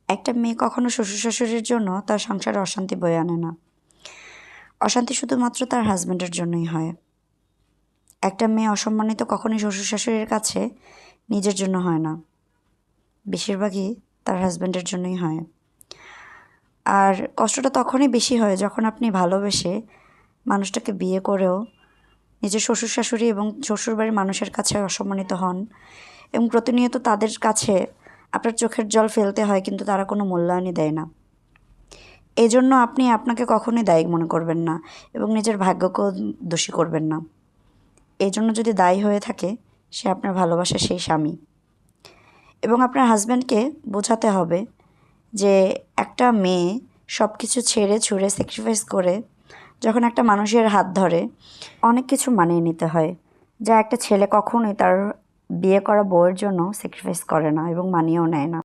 একটা মেয়ে কখনো শ্বশুর শাশুড়ির জন্য তার সংসারে অশান্তি বয়ে আনে না। অশান্তি শুধুমাত্র তার হাজব্যান্ডের জন্যই হয়। একটা মেয়ে অসম্মানিত কখনোই শ্বশুর শাশুড়ির কাছে নিজের জন্য হয় না, বেশিরভাগই তার হাজব্যান্ডের জন্যই হয়। আর কষ্টটা তখনই বেশি হয় যখন আপনি ভালোবেসে মানুষটাকে বিয়ে করেও নিজের শ্বশুর শাশুড়ি এবং শ্বশুরবাড়ির মানুষের কাছে অসম্মানিত হন এবং প্রতিনিয়ত তাদের কাছে আপনার চোখের জল ফেলতে হয়, কিন্তু তারা কোনো মূল্যায়নই দেয় না। এই জন্য আপনি আপনাকে কখনোই দায়ী মনে করবেন না এবং নিজের ভাগ্যকেও দোষী করবেন না। এই জন্য যদি দায়ী হয়ে থাকে, সে আপনার ভালোবাসার সেই স্বামী। এবং আপনার হাজব্যান্ডকে বোঝাতে হবে যে একটা মেয়ে সব কিছু ছেড়ে ছুড়ে স্যাক্রিফাইস করে যখন একটা মানুষের হাত ধরে, অনেক কিছু মানিয়ে নিতে হয়, যা একটা ছেলে কখনোই তার বিয়ে করা বউয়ের জন্য স্যাক্রিফাইস করে না এবং মানিয়েও নেয় না।